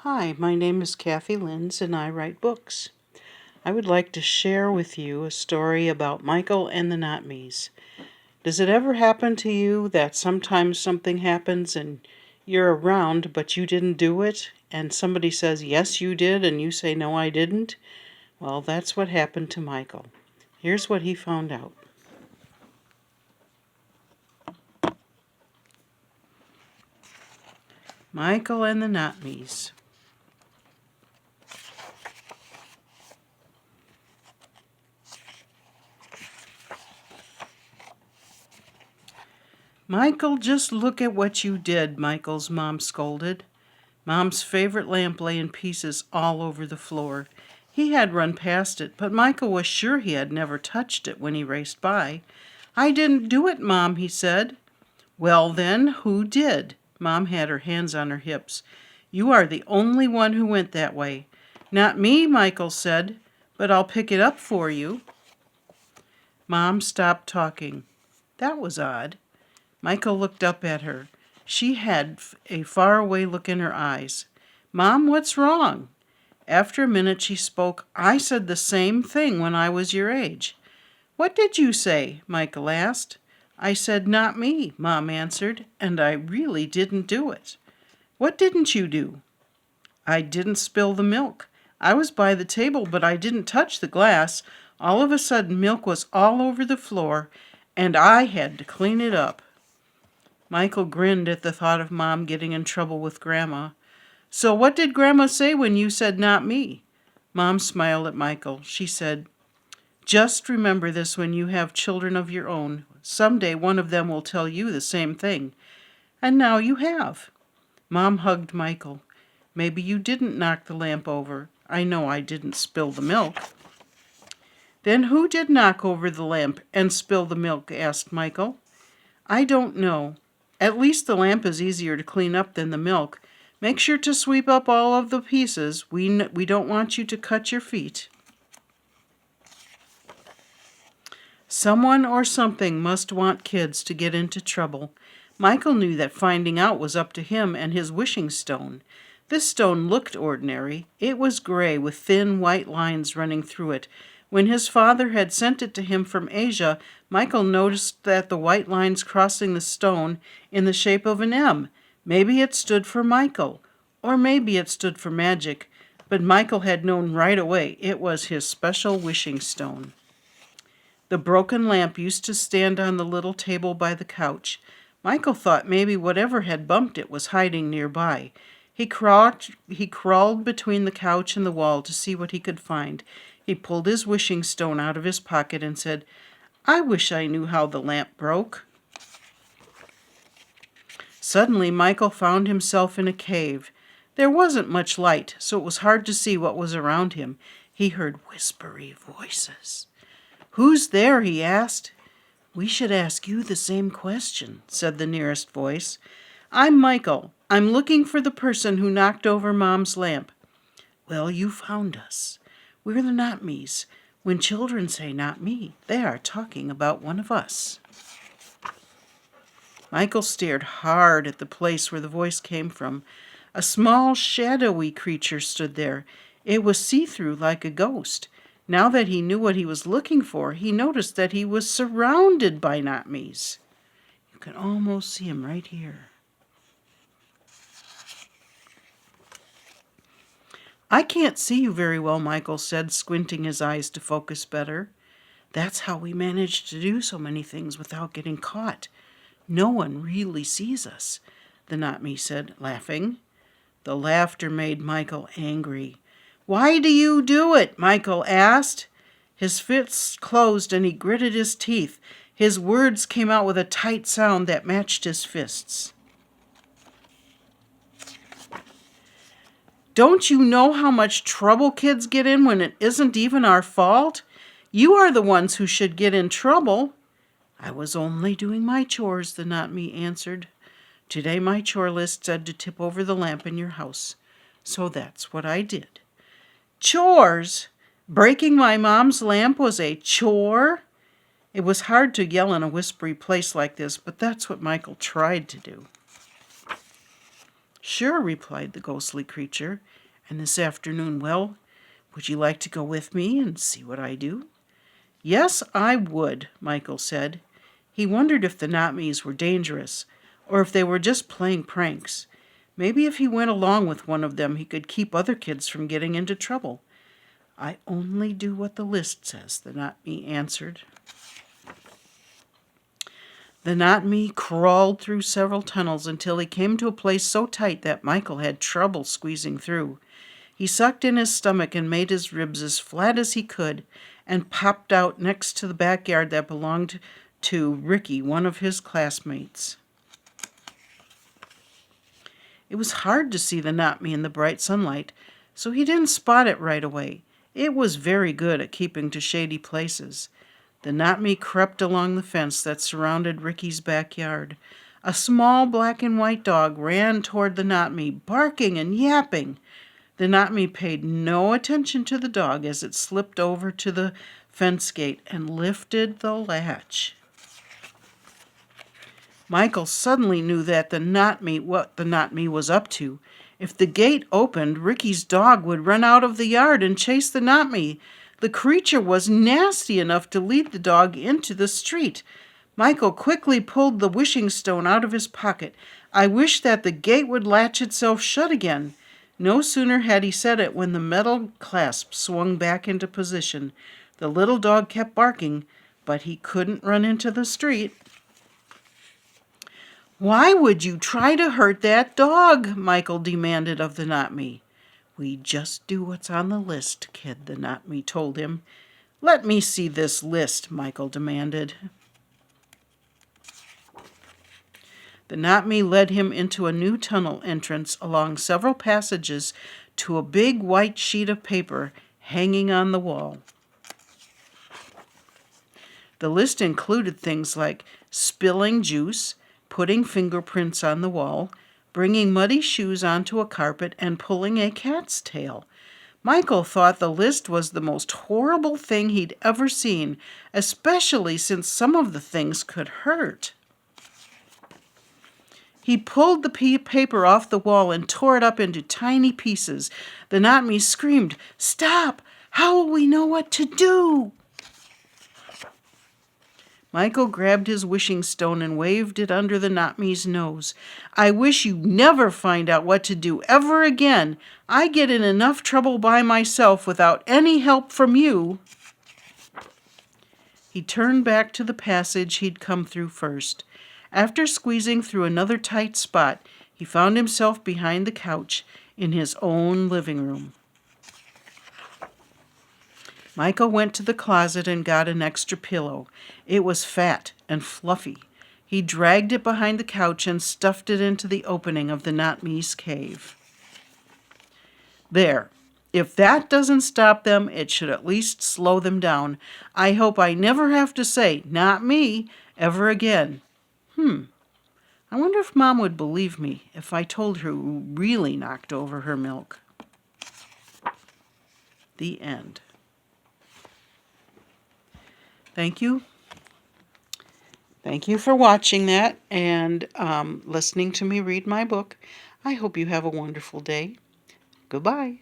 Hi, my name is Kathi Linz and I write books. I would like to share with you a story about Michael and the Not-mes. Does it ever happen to you that sometimes something happens and you're around but you didn't do it and somebody says, yes, you did, and you say, no, I didn't? Well, that's what happened to Michael. Here's what he found out. Michael and the Not-mes. Michael, just look at what you did, Michael's mom scolded. Mom's favorite lamp lay in pieces all over the floor. He had run past it, but Michael was sure he had never touched it when he raced by. I didn't do it, Mom, he said. Well then, who did? Mom had her hands on her hips. You are the only one who went that way. Not me, Michael said, but I'll pick it up for you. Mom stopped talking. That was odd. Michael looked up at her. She had a faraway look in her eyes. Mom, what's wrong? After a minute she spoke. I said the same thing when I was your age. What did you say? Michael asked. I said, not me, Mom answered, and I really didn't do it. What didn't you do? I didn't spill the milk. I was by the table, but I didn't touch the glass. All of a sudden, milk was all over the floor, and I had to clean it up. Michael grinned at the thought of Mom getting in trouble with Grandma. So what did Grandma say when you said not me? Mom smiled at Michael. She said, just remember this when you have children of your own. Someday one of them will tell you the same thing. And now you have. Mom hugged Michael. Maybe you didn't knock the lamp over. I know I didn't spill the milk. Then who did knock over the lamp and spill the milk? Asked Michael. I don't know. At least the lamp is easier to clean up than the milk. Make sure to sweep up all of the pieces. We don't want you to cut your feet. Someone or something must want kids to get into trouble. Michael knew that finding out was up to him and his wishing stone. This stone looked ordinary. It was gray with thin white lines running through it. When his father had sent it to him from Asia, Michael noticed that the white lines crossing the stone in the shape of an M. Maybe it stood for Michael, or maybe it stood for magic, but Michael had known right away it was his special wishing stone. The broken lamp used to stand on the little table by the couch. Michael thought maybe whatever had bumped it was hiding nearby. He crawled between the couch and the wall to see what he could find. He pulled his wishing stone out of his pocket and said, I wish I knew how the lamp broke. Suddenly, Michael found himself in a cave. There wasn't much light, so it was hard to see what was around him. He heard whispery voices. Who's there? He asked. We should ask you the same question, said the nearest voice. I'm Michael. I'm looking for the person who knocked over Mom's lamp. Well, you found us. We're the Not-mes. When children say not me, they are talking about one of us. Michael stared hard at the place where the voice came from. A small, shadowy creature stood there. It was see-through like a ghost. Now that he knew what he was looking for, he noticed that he was surrounded by Not-mes. You can almost see him right here. I can't see you very well, Michael said, squinting his eyes to focus better. That's how we manage to do so many things without getting caught. No one really sees us, the Not-me said, laughing. The laughter made Michael angry. Why do you do it? Michael asked. His fists closed and he gritted his teeth. His words came out with a tight sound that matched his fists. Don't you know how much trouble kids get in when it isn't even our fault? You are the ones who should get in trouble. I was only doing my chores, the Not-me answered. Today my chore list said to tip over the lamp in your house. So that's what I did. Chores? Breaking my mom's lamp was a chore? It was hard to yell in a whispery place like this, but that's what Michael tried to do. "Sure," replied the ghostly creature. "And this afternoon, well, would you like to go with me and see what I do?" "Yes, I would," Michael said. He wondered if the Not-mes were dangerous, or if they were just playing pranks. Maybe if he went along with one of them, he could keep other kids from getting into trouble. "I only do what the list says," the Not-me answered. The Not-me crawled through several tunnels until he came to a place so tight that Michael had trouble squeezing through. He sucked in his stomach and made his ribs as flat as he could and popped out next to the backyard that belonged to Ricky, one of his classmates. It was hard to see the Not-me in the bright sunlight, so he didn't spot it right away. It was very good at keeping to shady places. The Not-me crept along the fence that surrounded Ricky's backyard. A small black and white dog ran toward the Not-me, barking and yapping. The Not-me paid no attention to the dog as it slipped over to the fence gate and lifted the latch. Michael suddenly knew that what the Not-me was up to. If the gate opened, Ricky's dog would run out of the yard and chase the Not-me. The creature was nasty enough to lead the dog into the street. Michael quickly pulled the wishing stone out of his pocket. "I wish that the gate would latch itself shut again." No sooner had he said it when the metal clasp swung back into position. The little dog kept barking, but he couldn't run into the street. "Why would you try to hurt that dog?" Michael demanded of the Not-me. "We just do what's on the list, kid," the Not-me told him. "Let me see this list," Michael demanded. The Not-me led him into a new tunnel entrance along several passages to a big white sheet of paper hanging on the wall. The list included things like spilling juice, putting fingerprints on the wall, bringing muddy shoes onto a carpet, and pulling a cat's tail. Michael thought the list was the most horrible thing he'd ever seen, especially since some of the things could hurt. He pulled the paper off the wall and tore it up into tiny pieces. The Not-me screamed, "Stop! How will we know what to do?" Michael grabbed his wishing stone and waved it under the Not-me's nose. "I wish you never find out what to do ever again. I get in enough trouble by myself without any help from you." He turned back to the passage he'd come through first. After squeezing through another tight spot, he found himself behind the couch in his own living room. Michael went to the closet and got an extra pillow. It was fat and fluffy. He dragged it behind the couch and stuffed it into the opening of the Not-me's cave. "There. If that doesn't stop them, it should at least slow them down. I hope I never have to say, 'Not me,' ever again." I wonder if Mom would believe me if I told her who really knocked over her milk. The end. Thank you. Thank you for watching that and listening to me read my book. I hope you have a wonderful day. Goodbye.